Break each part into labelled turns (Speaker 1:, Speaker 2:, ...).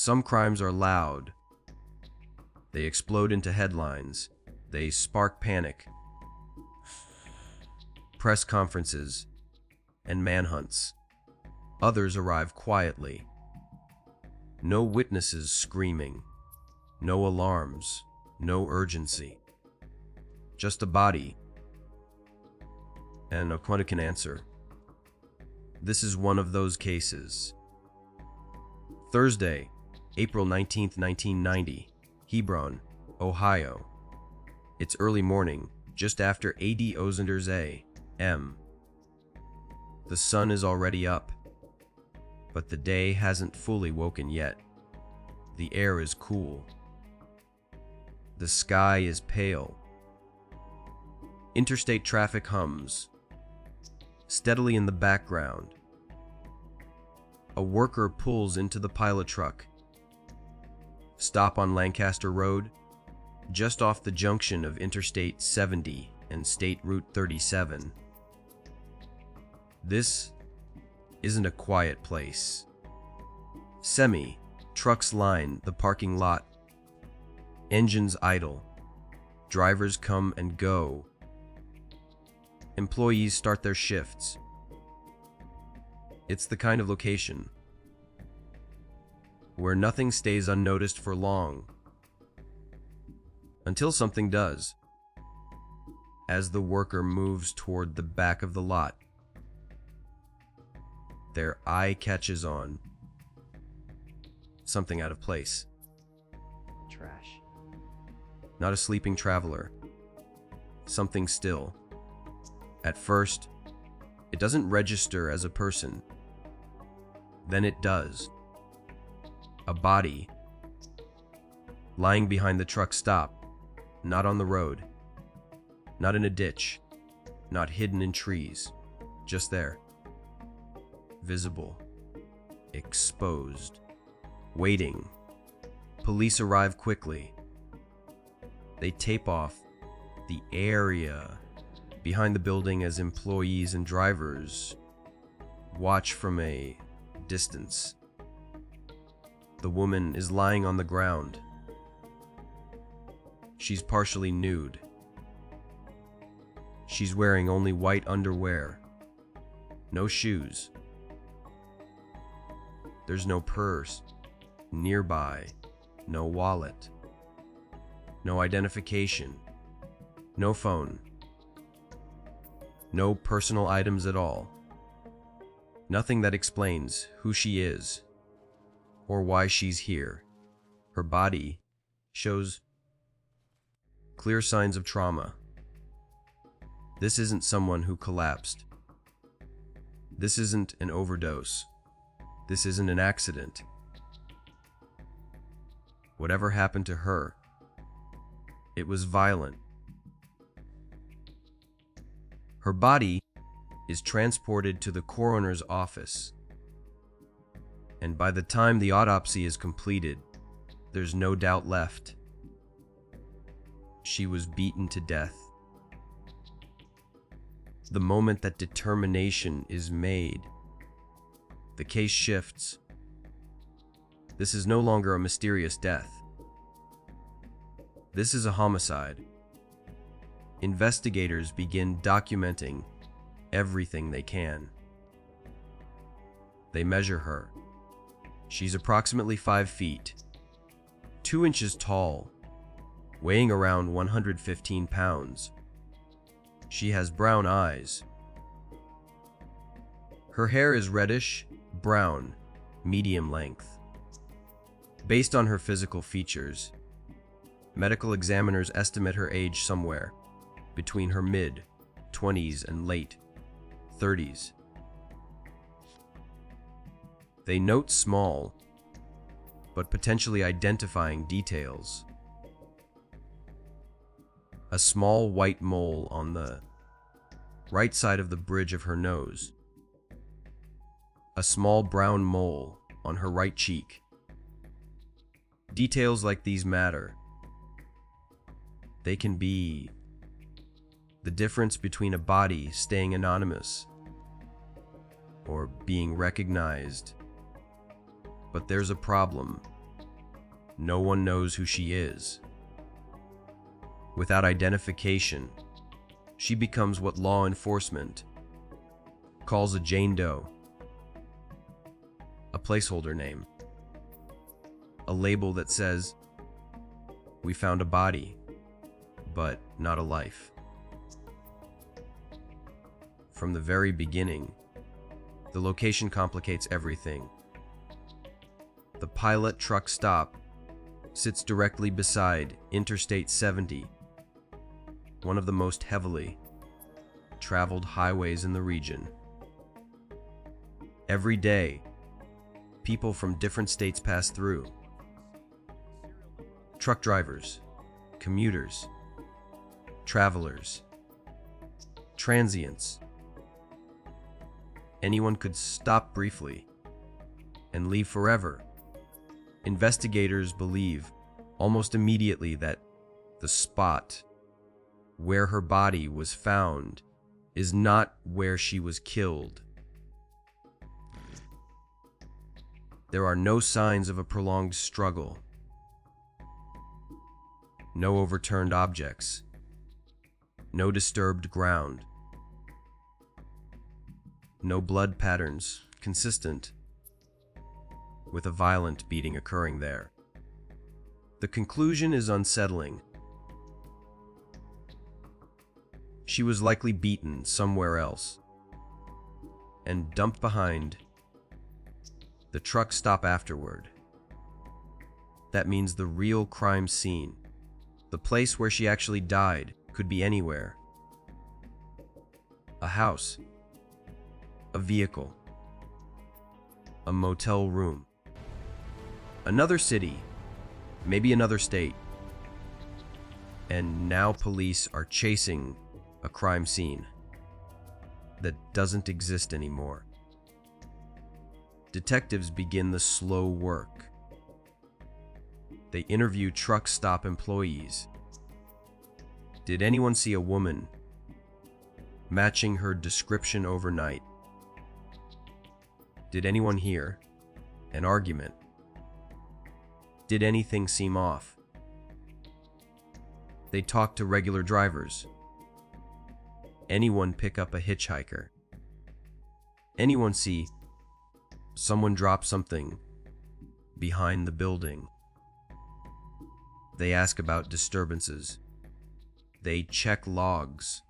Speaker 1: Some crimes are loud. They explode into headlines. They spark panic, press conferences, and manhunts. Others arrive quietly. No witnesses screaming. No alarms. No urgency. Just a body. And Aquana can answer. This is one of those cases. Thursday, April 19th, 1990, Hebron, Ohio. It's early morning, just after 80 Ozender's a.m. The sun is already up, but the day hasn't fully woken yet. The air is cool. The sky is pale. Interstate traffic hums. Steadily in the background, a worker pulls into the pilot truck. Stop on Lancaster Road, just off the junction of Interstate 70 and State Route 37. This isn't a quiet place. Semi-trucks line the parking lot. Engines idle. Drivers come and go. Employees start their shifts. It's the kind of location where nothing stays unnoticed for long, until something does. As the worker moves toward the back of the lot, their eye catches on something out of place.
Speaker 2: Trash.
Speaker 1: Not a sleeping traveler. Something still. At first, it doesn't register as a person. Then it does. A body. Lying behind the truck stop, not on the road. Not in a ditch. Not hidden in trees. Just there. Visible. Exposed. Waiting. Police arrive quickly. They tape off the area behind the building as employees and drivers watch from a distance. The woman is lying on the ground. She's partially nude. She's wearing only white underwear. No shoes. There's no purse nearby. No wallet. No identification. No phone. No personal items at all. Nothing that explains who she is or why she's here. Her body shows clear signs of trauma. This isn't someone who collapsed. This isn't an overdose. This isn't an accident. Whatever happened to her, it was violent. Her body is transported to the coroner's office, and by the time the autopsy is completed, there's no doubt left. She was beaten to death. The moment that determination is made, the case shifts. This is no longer a mysterious death. This is a homicide. Investigators begin documenting everything they can. They measure her. She's approximately 5 feet, 2 inches tall, weighing around 115 pounds. She has brown eyes. Her hair is reddish, brown, medium length. Based on her physical features, medical examiners estimate her age somewhere between her mid-20s and late 30s. They note small, but potentially identifying details. A small white mole on the right side of the bridge of her nose. A small brown mole on her right cheek. Details like these matter. They can be the difference between a body staying anonymous or being recognized. But there's a problem. No one knows who she is. Without identification, she becomes what law enforcement calls a Jane Doe, a placeholder name, a label that says, "We found a body, but not a life." From the very beginning, the location complicates everything. The pilot truck stop sits directly beside Interstate 70, one of the most heavily traveled highways in the region. Every day, people from different states pass through. Truck drivers, commuters, travelers, transients. Anyone could stop briefly and leave forever. Investigators believe almost immediately that the spot where her body was found is not where she was killed. There are no signs of a prolonged struggle, no overturned objects, no disturbed ground, no blood patterns consistent with a violent beating occurring there. The conclusion is unsettling. She was likely beaten somewhere else and dumped behind the truck stop afterward. That means the real crime scene, the place where she actually died, could be anywhere. A house, a vehicle, a motel room, another city, maybe another state. And now police are chasing a crime scene that doesn't exist anymore. Detectives begin the slow work. They interview truck stop employees. Did anyone see a woman matching her description overnight? Did anyone hear an argument? Did anything seem off? They talk to regular drivers. Anyone pick up a hitchhiker? Anyone see someone drop something behind the building? They ask about disturbances. They check logs.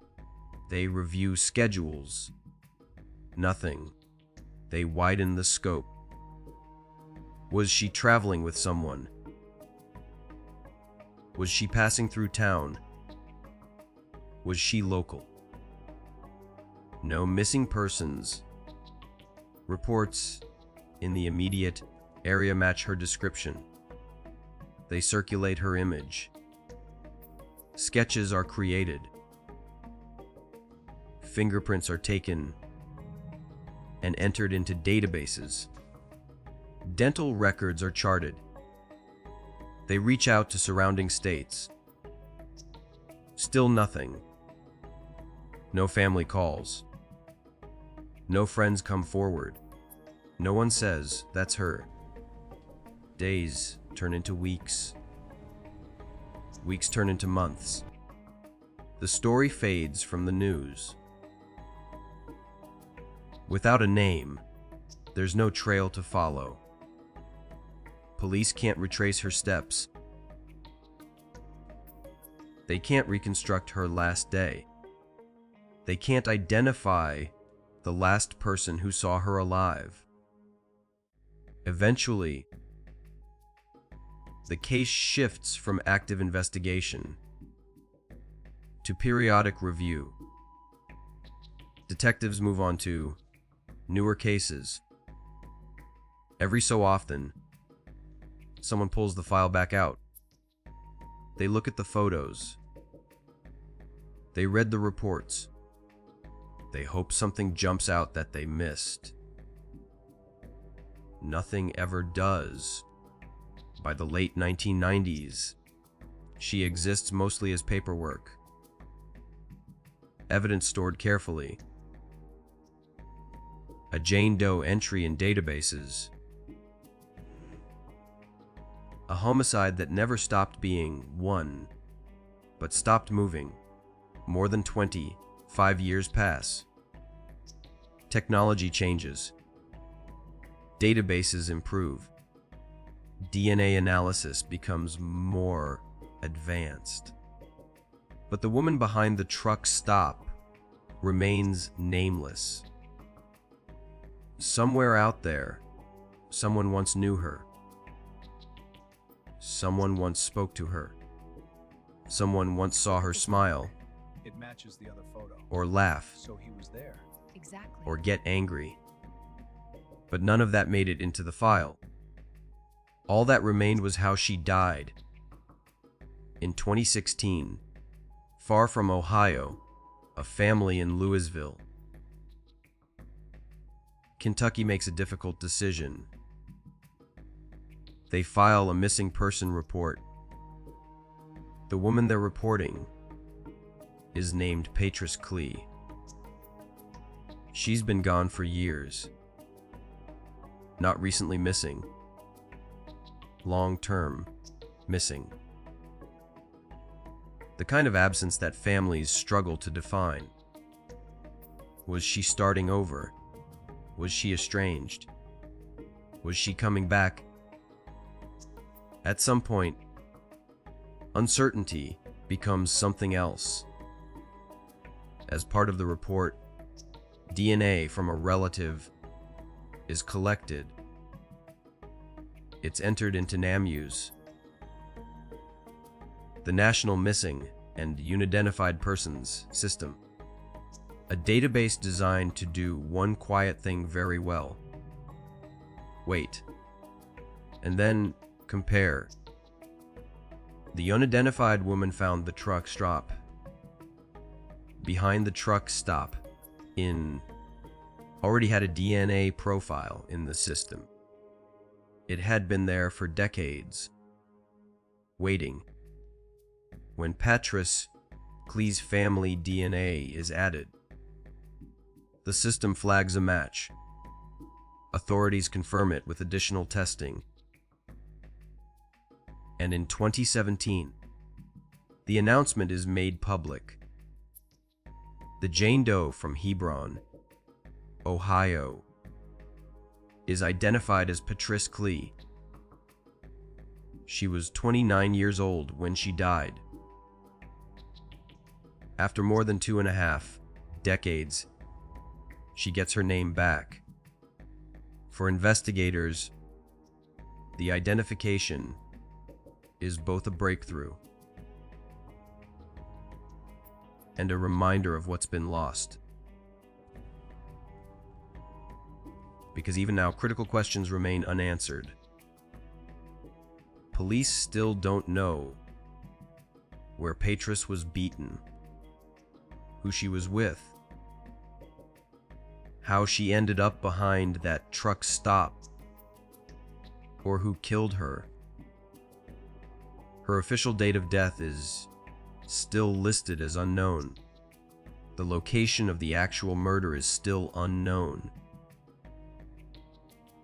Speaker 1: They review schedules. Nothing. They widen the scope. Was she traveling with someone? Was she passing through town? Was she local? No missing persons. Reports in the immediate area match her description. They circulate her image. Sketches are created. Fingerprints are taken and entered into databases. Dental records are charted. They reach out to surrounding states. Still nothing. No family calls. No friends come forward. No one says, "That's her." Days turn into weeks. Weeks turn into months. The story fades from the news. Without a name, there's no trail to follow. Police can't retrace her steps. They can't reconstruct her last day. They can't identify the last person who saw her alive. Eventually, the case shifts from active investigation to periodic review. Detectives move on to newer cases. Every so often, someone pulls the file back out. They look at the photos. They read the reports. They hope something jumps out that they missed. Nothing ever does. By the late 1990s, she exists mostly as paperwork. Evidence stored carefully. A Jane Doe entry in databases. A homicide that never stopped being one, but stopped moving. More than 25 years pass. Technology changes. Databases improve. DNA analysis becomes more advanced. But the woman behind the truck stop remains nameless. Somewhere out there, someone once knew her. Someone once spoke to her. Someone once saw her smile.
Speaker 3: It matches the other photo.
Speaker 1: Or laugh.
Speaker 3: So he was there.
Speaker 2: Exactly.
Speaker 1: Or get angry. But none of that made it into the file. All that remained was how she died. In 2016, far from Ohio, a family in Louisville, Kentucky makes a difficult decision. They file a missing person report. The woman they're reporting is named Patrice Clee. She's been gone for years. Not recently missing. Long-term missing. The kind of absence that families struggle to define. Was she starting over? Was she estranged? Was she coming back? At some point, uncertainty becomes something else. As part of the report, DNA from a relative is collected. It's entered into NAMUS, the National Missing and Unidentified Persons System, a database designed to do one quiet thing very well. Wait, and then compare. The unidentified woman found the truck stop. Behind the truck stop already had a DNA profile in the system. It had been there for decades, waiting. When Patrice Clee's family DNA is added, the system flags a match. Authorities confirm it with additional testing. And in 2017, the announcement is made public. The Jane Doe from Hebron, Ohio, is identified as Patrice Clee. She was 29 years old when she died. After more than 2.5 decades, she gets her name back. For investigators, the identification is both a breakthrough and a reminder of what's been lost. Because even now, critical questions remain unanswered. Police still don't know where Patrice was beaten, who she was with, how she ended up behind that truck stop, or who killed her. Her official date of death is still listed as unknown. The location of the actual murder is still unknown.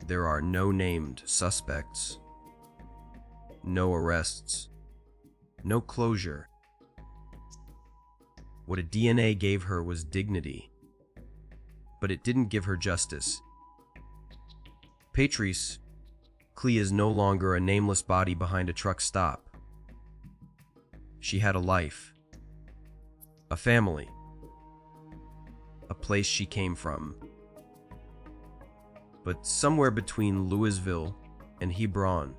Speaker 1: There are no named suspects, no arrests, no closure. What a DNA gave her was dignity, but it didn't give her justice. Patrice Clee is no longer a nameless body behind a truck stop. She had a life, a family, a place she came from. But somewhere between Louisville and Hebron,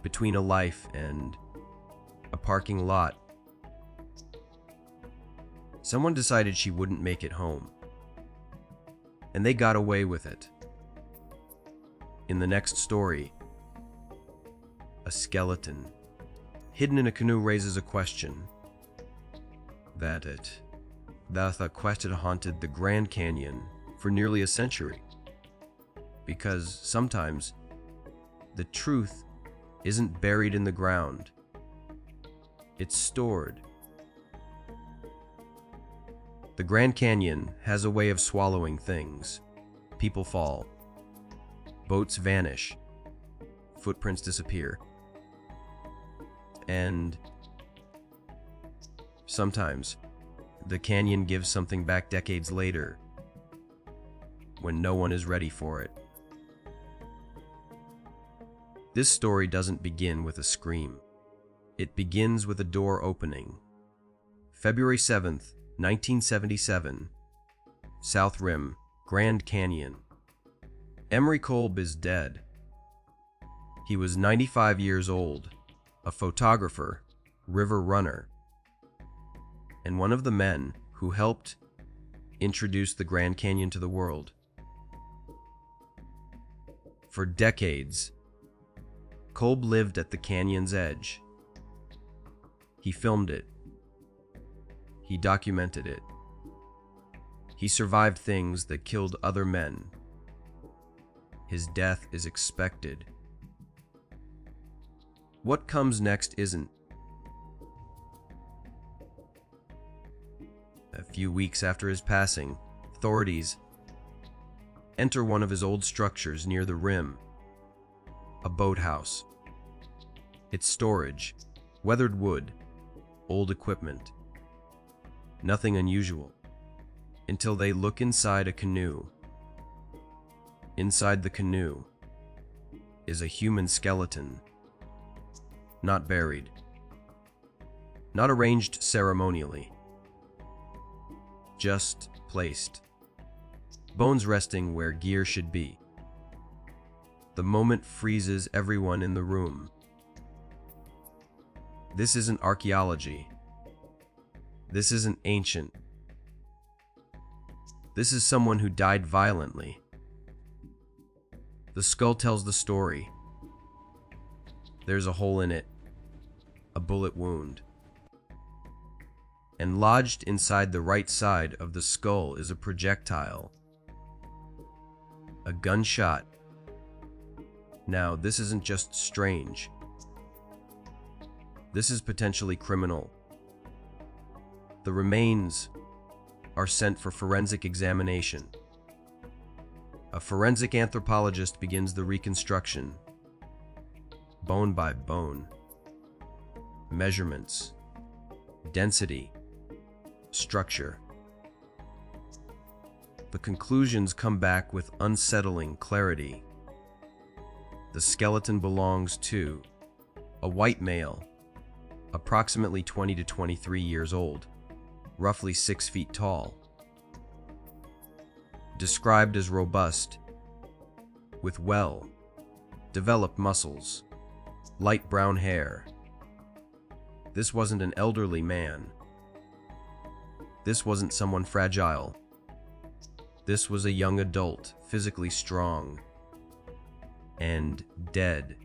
Speaker 1: between a life and a parking lot, someone decided she wouldn't make it home. And they got away with it. In the next story, a skeleton hidden in a canoe raises a question that question haunted the Grand Canyon for nearly a century. Because sometimes the truth isn't buried in the ground, it's stored. The Grand Canyon has a way of swallowing things. People fall, boats vanish, footprints disappear. And sometimes, the canyon gives something back decades later when no one is ready for it. This story doesn't begin with a scream. It begins with a door opening. February 7th, 1977, South Rim, Grand Canyon. Emery Kolb is dead. He was 95 years old, a photographer, river runner, and one of the men who helped introduce the Grand Canyon to the world. For decades, Kolb lived at the canyon's edge. He filmed it. He documented it. He survived things that killed other men. His death is expected. What comes next isn't. A few weeks after his passing, authorities enter one of his old structures near the rim, a boathouse. Its storage, weathered wood, old equipment. Nothing unusual, until they look inside a canoe. Inside the canoe is a human skeleton, not buried, not arranged ceremonially, just placed, bones resting where gear should be. The moment freezes everyone in the room. This isn't archaeology. This isn't ancient. This is someone who died violently. The skull tells the story. There's a hole in it, a bullet wound. And lodged inside the right side of the skull is a projectile. A gunshot. Now, this isn't just strange. This is potentially criminal. The remains are sent for forensic examination. A forensic anthropologist begins the reconstruction, bone by bone. Measurements, density, structure. The conclusions come back with unsettling clarity. The skeleton belongs to a white male, approximately 20 to 23 years old, roughly 6 feet tall. Described as robust, with well-developed muscles, light brown hair. This wasn't an elderly man. This wasn't someone fragile. This was a young adult, physically strong, and dead.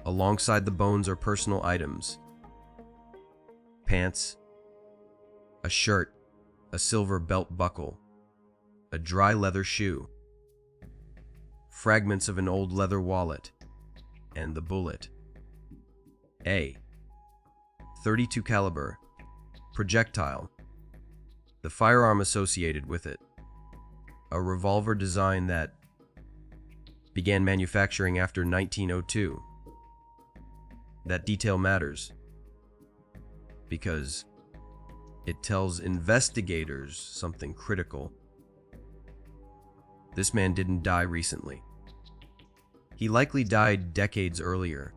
Speaker 1: Alongside the bones are personal items. Pants, a shirt, a silver belt buckle, a dry leather shoe, fragments of an old leather wallet, and the bullet. A .32 caliber projectile, the firearm associated with it, a revolver design that began manufacturing after 1902. That detail matters because it tells investigators something critical. This man didn't die recently. He likely died decades earlier,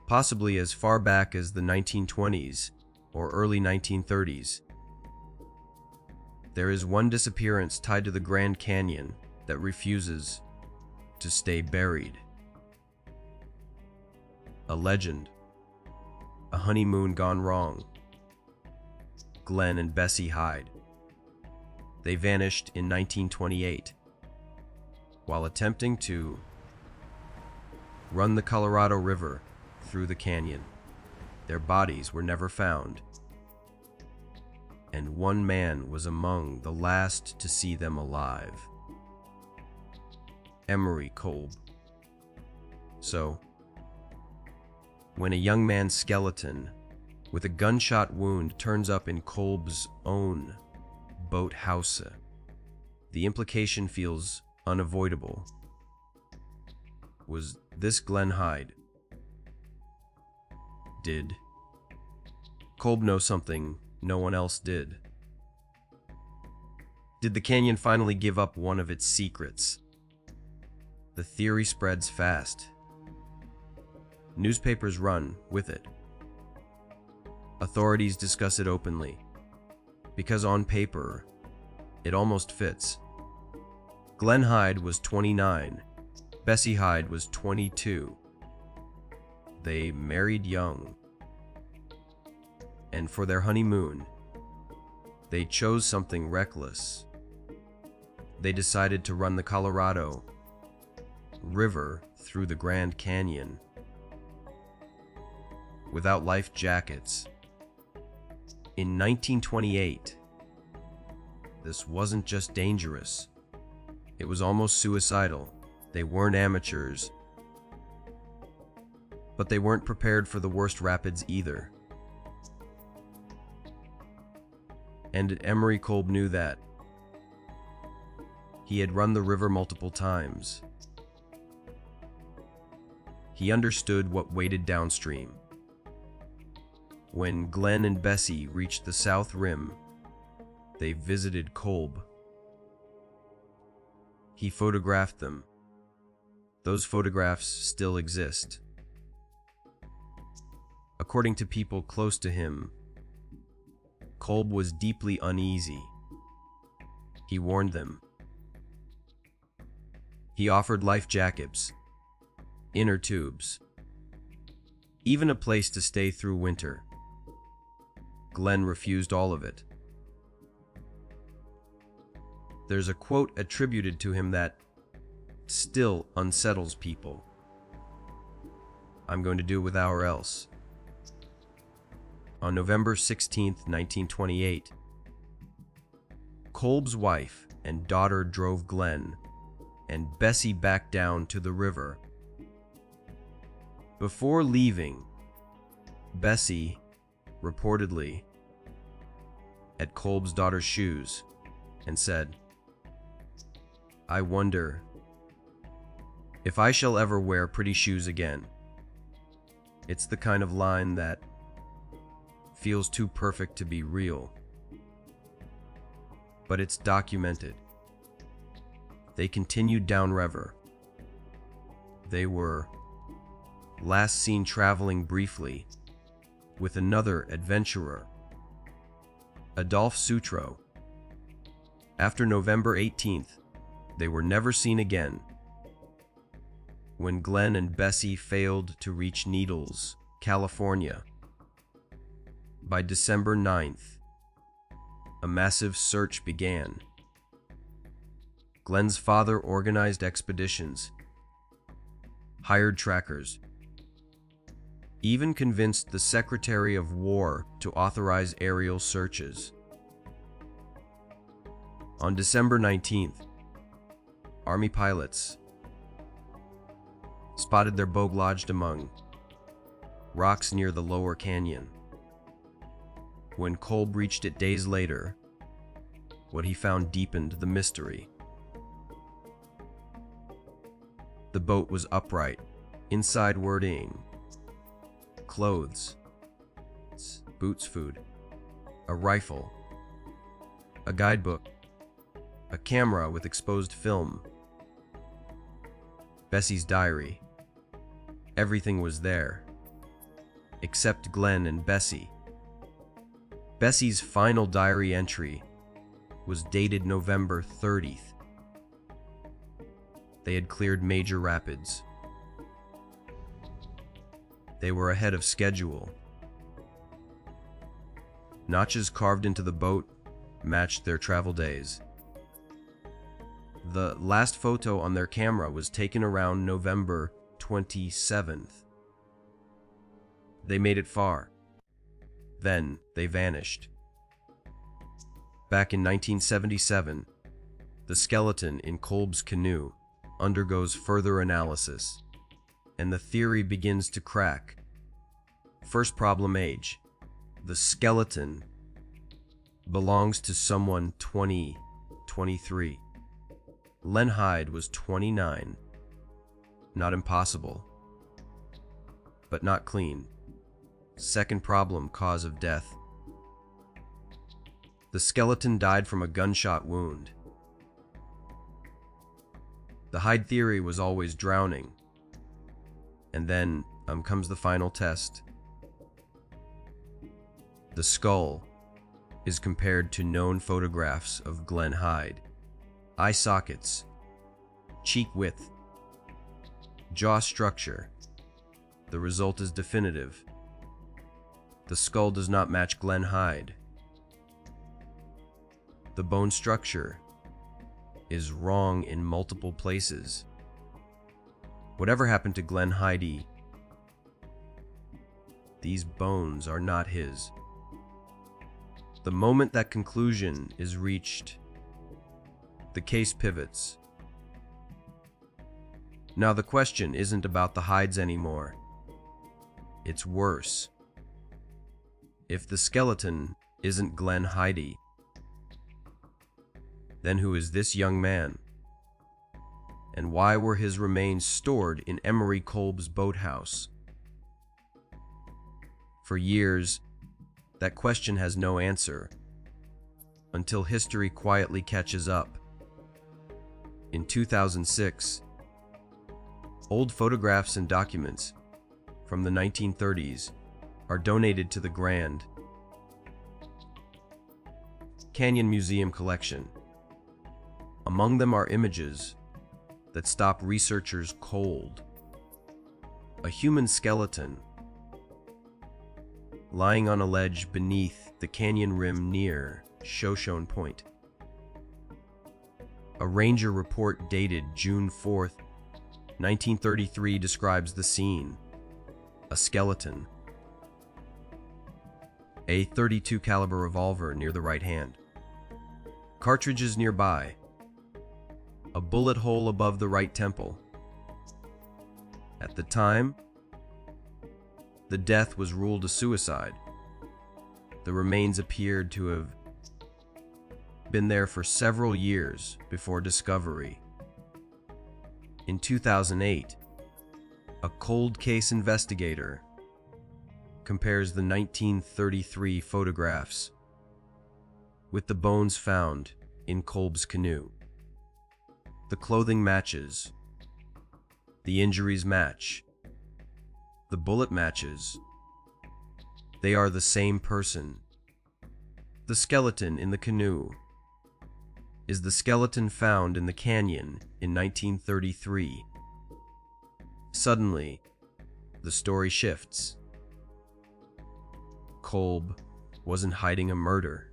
Speaker 1: possibly as far back as the 1920s or early 1930s. There is one disappearance tied to the Grand Canyon that refuses to stay buried. A legend, a honeymoon gone wrong. Glenn and Bessie Hyde. They vanished in 1928 while attempting to run the Colorado River through the canyon. Their bodies were never found, and one man was among the last to see them alive. Emery Kolb. So, when a young man's skeleton with a gunshot wound turns up in Kolb's own boathouse, the implication feels unavoidable. was this: Glenn Hyde. Did Kolb know something no one else did? Did the canyon finally give up one of its secrets? The theory spreads fast. Newspapers run with it. Authorities discuss it openly, because on paper, it almost fits. Glenn Hyde was 29. Bessie Hyde was 22. They married young. And for their honeymoon, they chose something reckless. They decided to run the Colorado River through the Grand Canyon without life jackets. In 1928, this wasn't just dangerous, it was almost suicidal. They weren't amateurs, but they weren't prepared for the worst rapids either. And Emery Kolb knew that. He had run the river multiple times. He understood what waited downstream. When Glenn and Bessie reached the south rim, they visited Kolb. He photographed them. Those photographs still exist. According to people close to him, Kolb was deeply uneasy. He warned them. He offered life jackets, inner tubes, even a place to stay through winter. Glenn refused all of it. There's a quote attributed to him that still unsettles people. "I'm going to do it without or else." On November 16, 1928, Kolb's wife and daughter drove Glenn and Bessie back down to the river. Before leaving, Bessie reportedly at Kolb's daughter's shoes and said, "I wonder if I shall ever wear pretty shoes again." It's the kind of line that feels too perfect to be real, but it's documented. They continued downriver. They were last seen traveling briefly with another adventurer, Adolphe Sutro. After November 18th, they were never seen again. When Glenn and Bessie failed to reach Needles, California, by December 9th, a massive search began. Glenn's father organized expeditions, hired trackers, even convinced the Secretary of War to authorize aerial searches. On December 19th, Army pilots spotted their boat lodged among rocks near the lower canyon. When Kolb reached it days later, what he found deepened the mystery. The boat was upright, inside wording, clothes, boots, food, a rifle, a guidebook, a camera with exposed film, Bessie's diary. Everything was there, except Glenn and Bessie. Bessie's final diary entry was dated November 30th. They had cleared major rapids. They were ahead of schedule. Notches carved into the boat matched their travel days. The last photo on their camera was taken around November 27th. They made it far. Then they vanished. Back in 1977, the skeleton in Kolb's canoe undergoes further analysis, and the theory begins to crack. First problem: age. The skeleton belongs to someone 23. Len Hyde was 29. not impossible, but not clean. Second problem, cause of death. The skeleton died from a gunshot wound. The Hyde theory was always drowning. And then comes the final test. The skull is compared to known photographs of Glenn Hyde. Eye sockets, cheek width, jaw structure. The result is definitive. The skull does not match Glenn Hyde. The bone structure is wrong in multiple places. Whatever happened to Glenn Hyde, these bones are not his. The moment that conclusion is reached, the case pivots. Now the question isn't about the Hydes anymore. It's worse. If the skeleton isn't Glenn Hyde, then who is this young man? And why were his remains stored in Emery Kolb's boathouse? For years, that question has no answer, until history quietly catches up. In 2006, old photographs and documents from the 1930s are donated to the Grand Canyon Museum collection. Among them are images that stop researchers cold. A human skeleton lying on a ledge beneath the canyon rim near Shoshone Point. A ranger report dated June 4th, 1933 describes the scene. A skeleton. A .32 caliber revolver near the right hand. Cartridges nearby. A bullet hole above the right temple. At the time, the death was ruled a suicide. The remains appeared to have been there for several years before discovery. In 2008, a cold case investigator compares the 1933 photographs with the bones found in Kolb's canoe. The clothing matches. The injuries match. The bullet matches. They are the same person. The skeleton in the canoe is the skeleton found in the canyon in 1933. Suddenly, the story shifts. Kolb wasn't hiding a murder.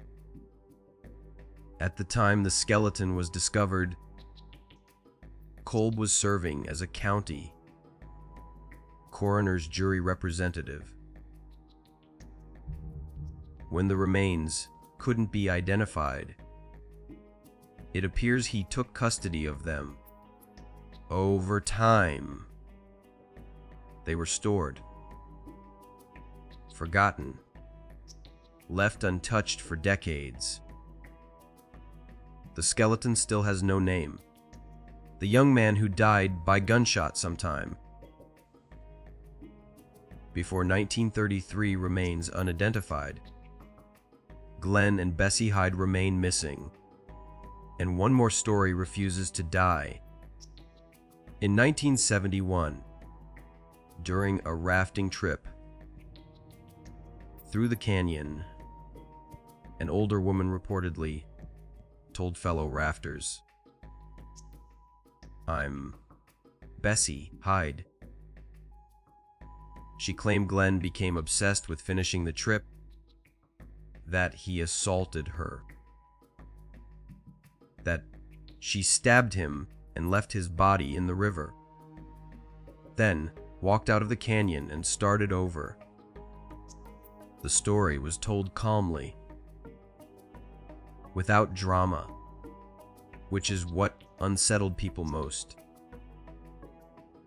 Speaker 1: At the time the skeleton was discovered, Kolb was serving as a county coroner's jury representative. When the remains couldn't be identified, it appears he took custody of them. Over time, they were stored, forgotten, left untouched for decades. The skeleton still has no name. The young man who died by gunshot sometime before 1933 remains unidentified. Glenn and Bessie Hyde remain missing, and one more story refuses to die. In 1971, during a rafting trip through the canyon, an older woman reportedly told fellow rafters, "I'm Bessie Hyde." She claimed Glenn became obsessed with finishing the trip, that he assaulted her, that she stabbed him and left his body in the river, then walked out of the canyon and started over. The story was told calmly, without drama, which is what unsettled people most.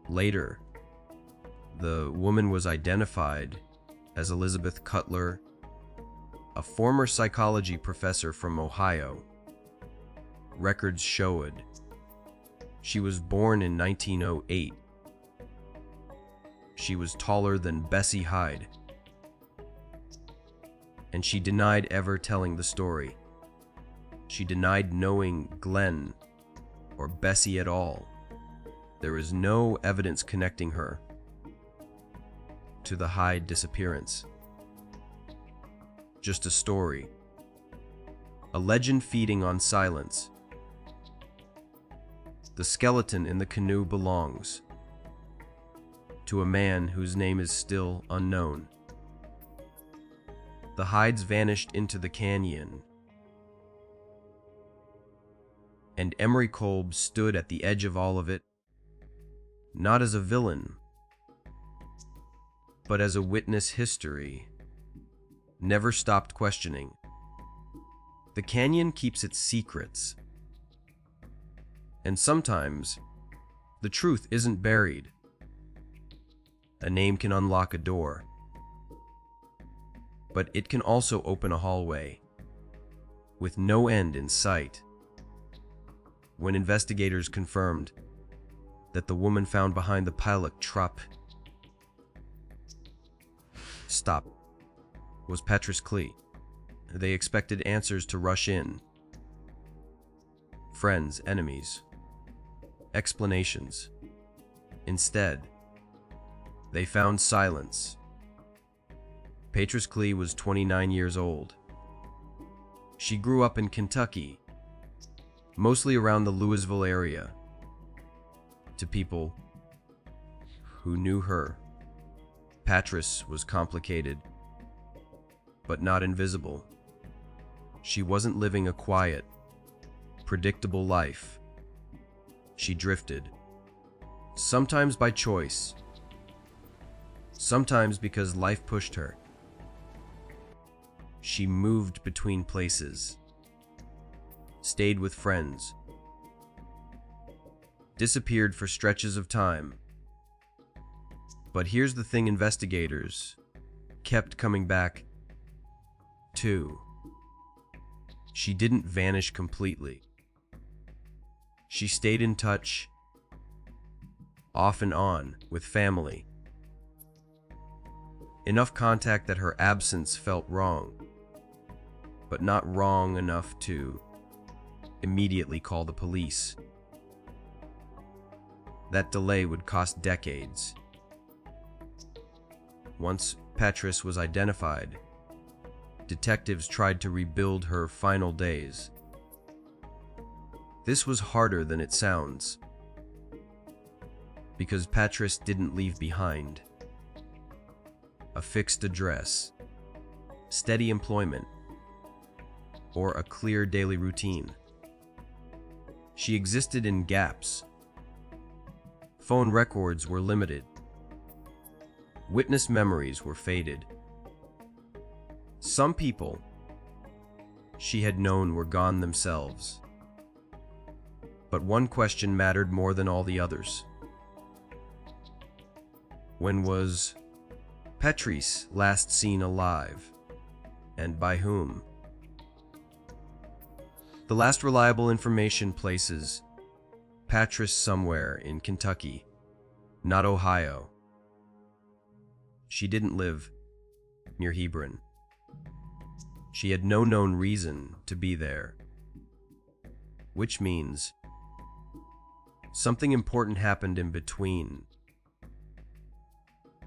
Speaker 1: Later, the woman was identified as Elizabeth Cutler, a former psychology professor from Ohio. Records showed she was born in 1908 she was taller than Bessie Hyde, and she denied ever telling the story. She denied knowing Glenn or Bessie at all. There is no evidence connecting her to the Hyde disappearance. Just a story, a legend feeding on silence. The skeleton in the canoe belongs to a man whose name is still unknown. The Hydes vanished into the canyon, and Emery Kolb stood at the edge of all of it, not as a villain, but as a witness history never stopped questioning. The canyon keeps its secrets, and sometimes the truth isn't buried. A name can unlock a door, but it can also open a hallway with no end in sight. When investigators confirmed that the woman found behind the pilot truck was Patrice Klee, they expected answers to rush in. Friends, enemies, explanations. Instead, they found silence. Patrice Klee was 29 years old. She grew up in Kentucky, mostly around the Louisville area. To people who knew her, Patrice was complicated, but not invisible. She wasn't living a quiet, predictable life. She drifted, sometimes by choice, sometimes because life pushed her. She moved between places, stayed with friends, disappeared for stretches of time. But here's the thing investigators kept coming back to. She didn't vanish completely. She stayed in touch, off and on, with family. Enough contact that her absence felt wrong, but not wrong enough to immediately call the police. That delay would cost decades. Once Patrice was identified, detectives tried to rebuild her final days. This was harder than it sounds, because Patrice didn't leave behind a fixed address, steady employment, or a clear daily routine. She existed in gaps. Phone records were limited. Witness memories were faded. Some people she had known were gone themselves. But one question mattered more than all the others. When was Patrice last seen alive, and by whom? The last reliable information places Patrice somewhere in Kentucky, not Ohio. She didn't live near Hebron. She had no known reason to be there, which means something important happened in between.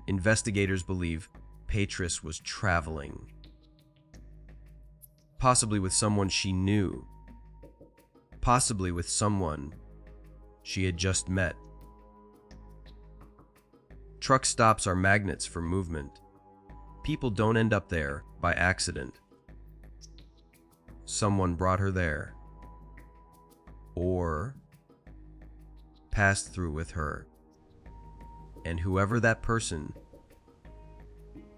Speaker 1: Investigators believe Patrice was traveling, possibly with someone she knew, possibly with someone she had just met. Truck stops are magnets for movement. People don't end up there by accident. Someone brought her there, or passed through with her, and whoever that person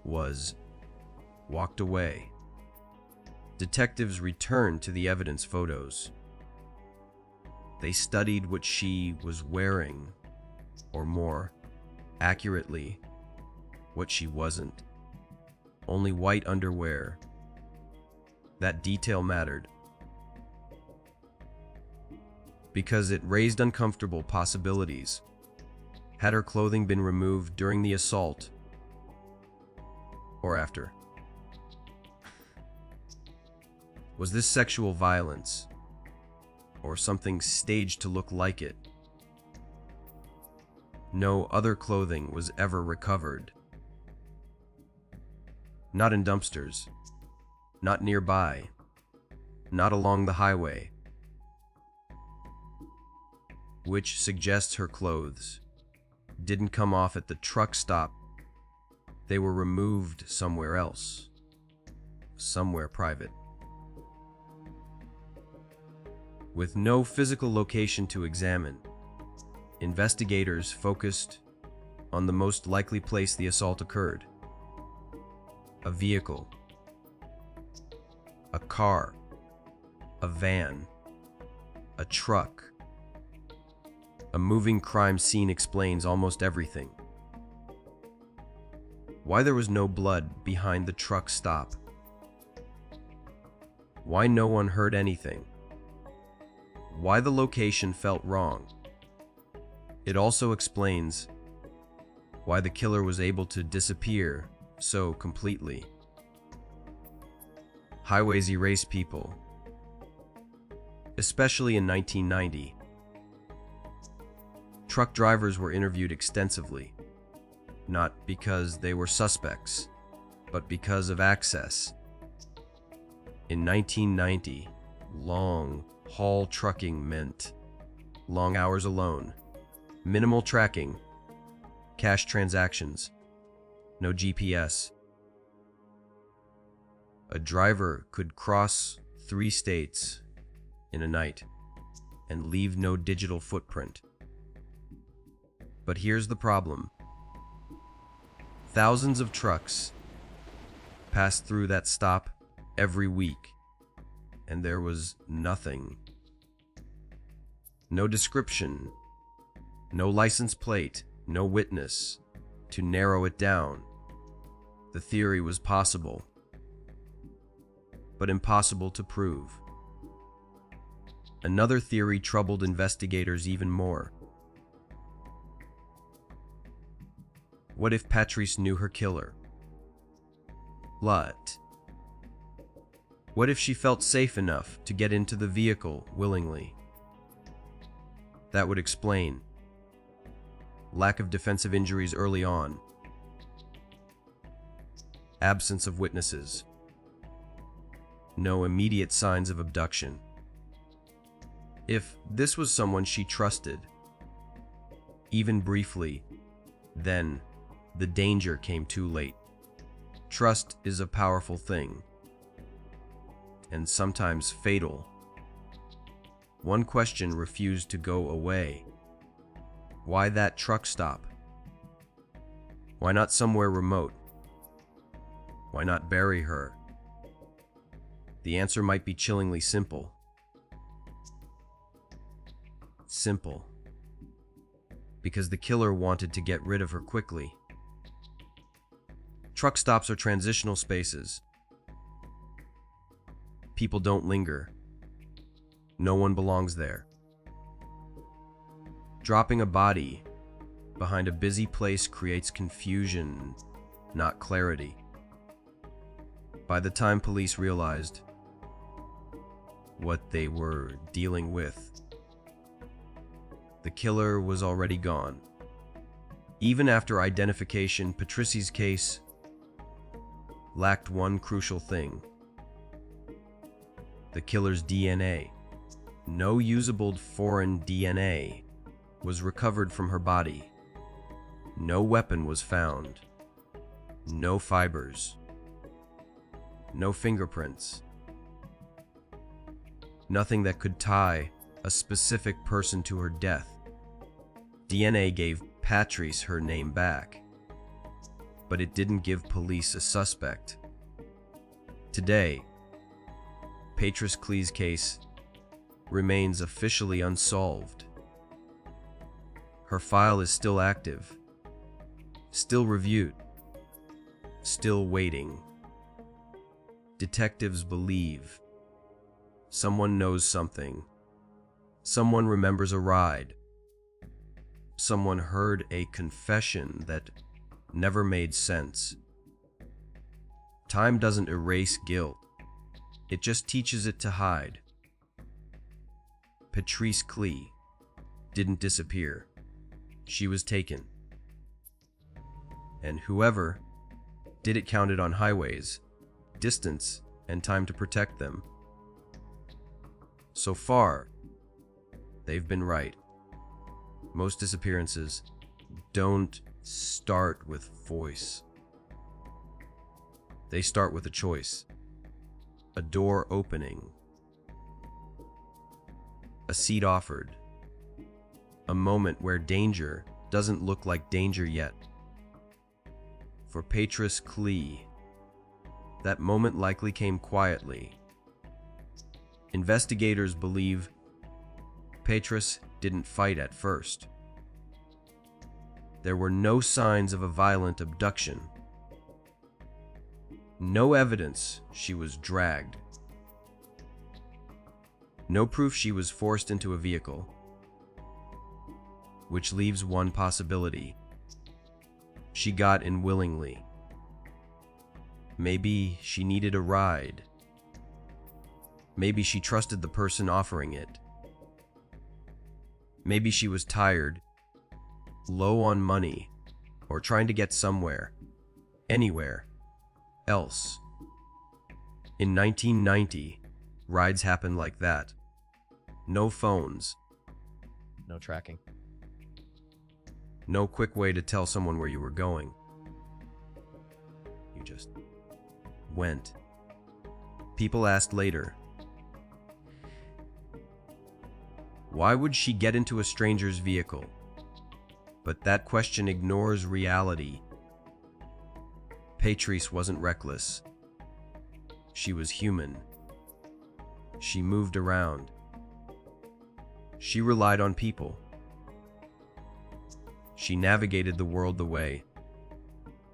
Speaker 1: was walked away. Detectives returned to the evidence photos. They studied what she was wearing, or more accurately, what she wasn't. Only white underwear. That detail mattered, because it raised uncomfortable possibilities. Had her clothing been removed during the assault or after? Was this sexual violence or something staged to look like it? No other clothing was ever recovered. Not in dumpsters, not nearby, not along the highway, which suggests her clothes didn't come off at the truck stop. They were removed somewhere else, somewhere private. With no physical location to examine, investigators focused on the most likely place the assault occurred. A vehicle, a car, a van, a truck. A moving crime scene explains almost everything. Why there was no blood behind the truck stop? Why no one heard anything? Why the location felt wrong? It also explains why the killer was able to disappear so completely. Highways erase people, especially in 1990. Truck drivers were interviewed extensively, not because they were suspects, but because of access. In 1990, long-haul trucking meant long hours alone, minimal tracking, cash transactions, no GPS. A driver could cross 3 states in a night and leave no digital footprint. But here's the problem. Thousands of trucks pass through that stop every week, and there was nothing. No description, no license plate, no witness to narrow it down. The theory was possible, but impossible to prove. Another theory troubled investigators even more. What if Patrice knew her killer? What if she felt safe enough to get into the vehicle willingly? That would explain lack of defensive injuries early on, absence of witnesses, no immediate signs of abduction. If this was someone she trusted, even briefly, then the danger came too late. Trust is a powerful thing, and sometimes fatal. One question refused to go away. Why that truck stop? Why not somewhere remote? Why not bury her? The answer might be chillingly simple. Simple. Because the killer wanted to get rid of her quickly. Truck stops are transitional spaces. People don't linger. No one belongs there. Dropping a body behind a busy place creates confusion, not clarity. By the time police realized what they were dealing with, the killer was already gone. Even after identification, Patrici's case lacked one crucial thing: the killer's DNA. No usable foreign DNA was recovered from her body. No weapon was found. No fibers. No fingerprints. Nothing that could tie a specific person to her death. DNA gave Patrice her name back, but it didn't give police a suspect. Today, Patrice Klee's case remains officially unsolved. Her file is still active, still reviewed, still waiting. Detectives believe someone knows something. Someone remembers a ride. Someone heard a confession that never made sense. Time doesn't erase guilt. It just teaches it to hide. Patrice Clee didn't disappear. She was taken. And whoever did it counted on highways, distance, and time to protect them. So far, they've been right. Most disappearances don't start with voice. They start with a choice, a door opening, a seat offered, a moment where danger doesn't look like danger yet. For Patrice Clee, that moment likely came quietly. Investigators believe Patrice didn't fight at first. There were no signs of a violent abduction. No evidence she was dragged. No proof she was forced into a vehicle. Which leaves one possibility. She got in willingly. Maybe she needed a ride. Maybe she trusted the person offering it. Maybe she was tired, low on money, or trying to get somewhere, anywhere else. In 1990, rides happened like that. No phones.
Speaker 2: No tracking.
Speaker 1: No quick way to tell someone where you were going. You just went. People asked later, why would she get into a stranger's vehicle? But that question ignores reality. Patrice wasn't reckless. She was human. She moved around. She relied on people. She navigated the world the way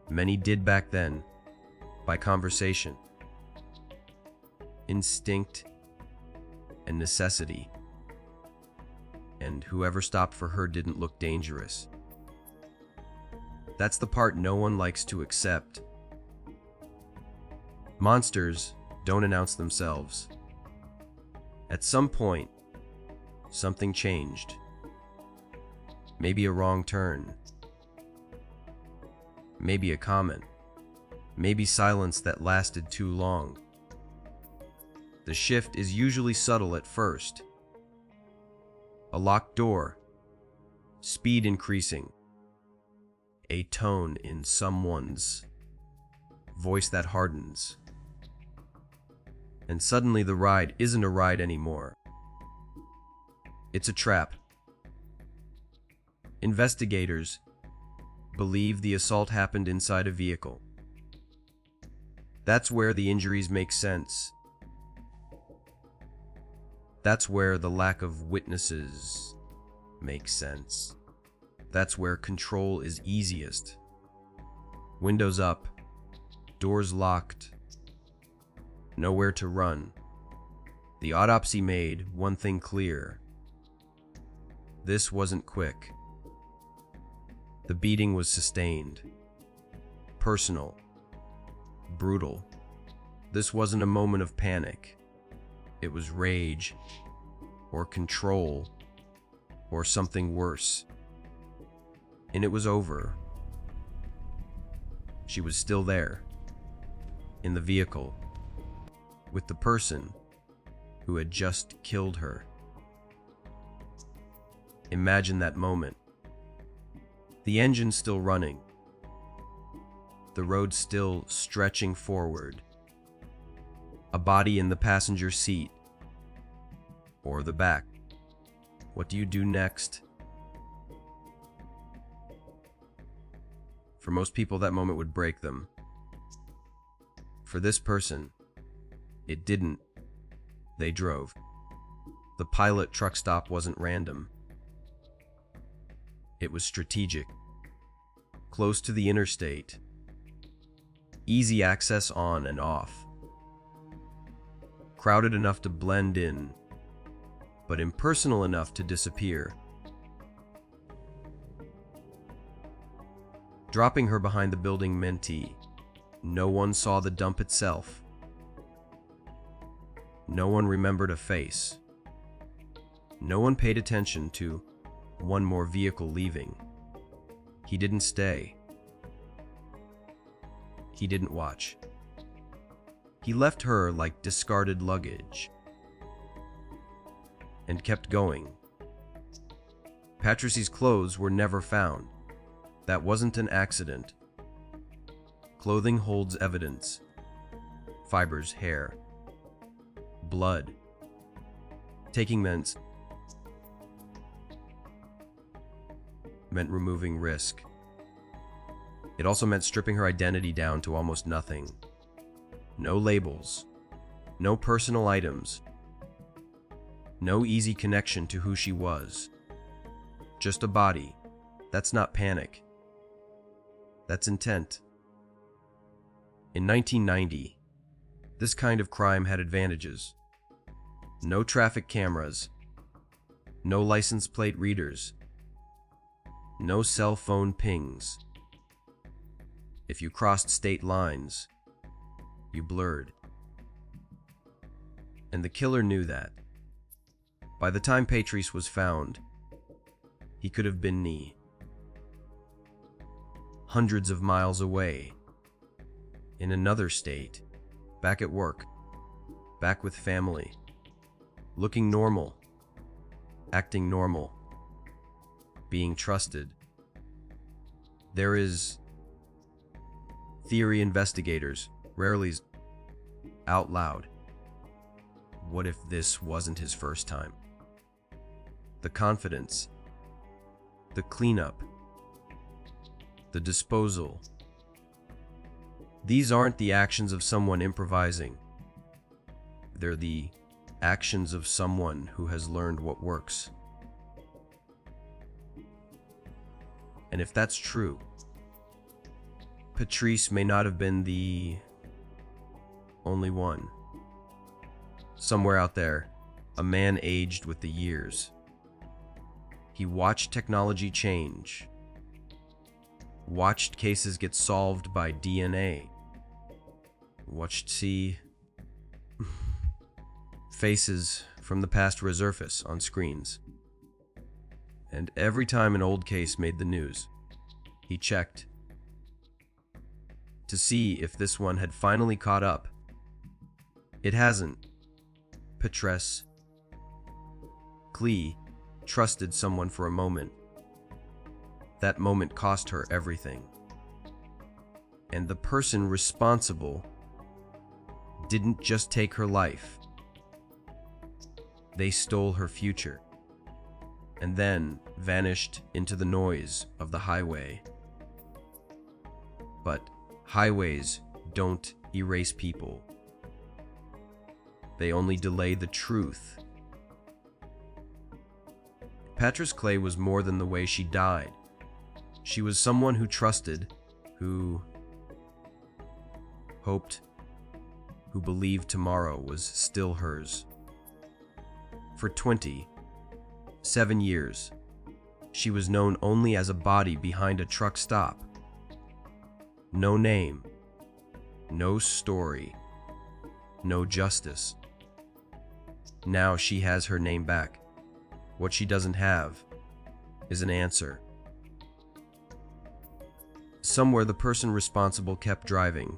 Speaker 1: many did back then, by conversation, instinct, and necessity. And whoever stopped for her didn't look dangerous. That's the part no one likes to accept. Monsters don't announce themselves. At some point, something changed. Maybe a wrong turn. Maybe a comment. Maybe silence that lasted too long. The shift is usually subtle at first. A locked door, speed increasing, a tone in someone's voice that hardens. And suddenly the ride isn't a ride anymore. It's a trap. Investigators believe the assault happened inside a vehicle. That's where the injuries make sense. That's where the lack of witnesses makes sense. That's where control is easiest. Windows up, doors locked, nowhere to run. The autopsy made one thing clear. This wasn't quick. The beating was sustained, personal, brutal. This wasn't a moment of panic. It was rage, or control, or something worse. And it was over. She was still there, in the vehicle, with the person who had just killed her. Imagine that moment. The engine still running. The road still stretching forward. A body in the passenger seat. Or the back. What do you do next? For most people, that moment would break them. For this person, it didn't. They drove. The pilot truck stop wasn't random. It was strategic. Close to the interstate. Easy access on and off. Crowded enough to blend in, but impersonal enough to disappear. Dropping her behind the building mentee. No one saw the dump itself. No one remembered a face. No one paid attention to one more vehicle leaving. He didn't stay. He didn't watch. He left her like discarded luggage and kept going. Patrice's clothes were never found. That wasn't an accident. Clothing holds evidence. Fibers, hair, blood. Taking meant removing risk. It also meant stripping her identity down to almost nothing. No labels, no personal items, no easy connection to who she was. Just a body. That's not panic. That's intent. In 1990, this kind of crime had advantages. No traffic cameras, no license plate readers, no cell phone pings. If you crossed state lines, you blurred. And the killer knew that. By the time Patrice was found, he could have been hundreds of miles away, in another state, back at work, back with family, looking normal, acting normal, being trusted. There is theory investigators rarely out loud. What if this wasn't his first time? The confidence, the cleanup, the disposal. These aren't the actions of someone improvising. They're the actions of someone who has learned what works. And if that's true, Patrice may not have been the only one. Somewhere out there, a man aged with the years. He watched technology change, watched cases get solved by DNA, watched faces from the past resurface on screens. And every time an old case made the news, he checked to see if this one had finally caught up. It hasn't. Patrice Clee trusted someone for a moment. That moment cost her everything. And the person responsible didn't just take her life. They stole her future, and then vanished into the noise of the highway. But highways don't erase people. They only delay the truth. Patrice Clay was more than the way she died. She was someone who trusted, who hoped, who believed tomorrow was still hers. For 27 years, she was known only as a body behind a truck stop. No name, no story, no justice. Now she has her name back. What she doesn't have is an answer. Somewhere the person responsible kept driving,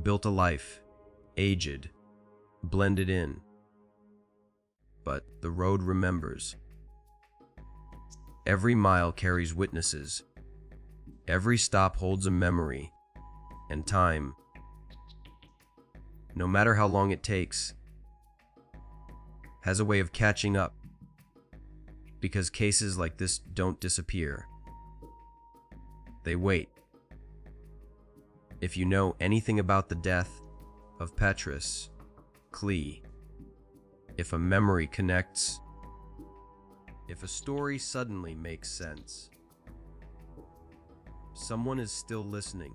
Speaker 1: built a life, aged, blended in. But the road remembers. Every mile carries witnesses. Every stop holds a memory, and time, no matter how long it takes, has a way of catching up, because cases like this don't disappear. They wait. If you know anything about the death of Patrice Clee, if a memory connects, if a story suddenly makes sense, someone is still listening.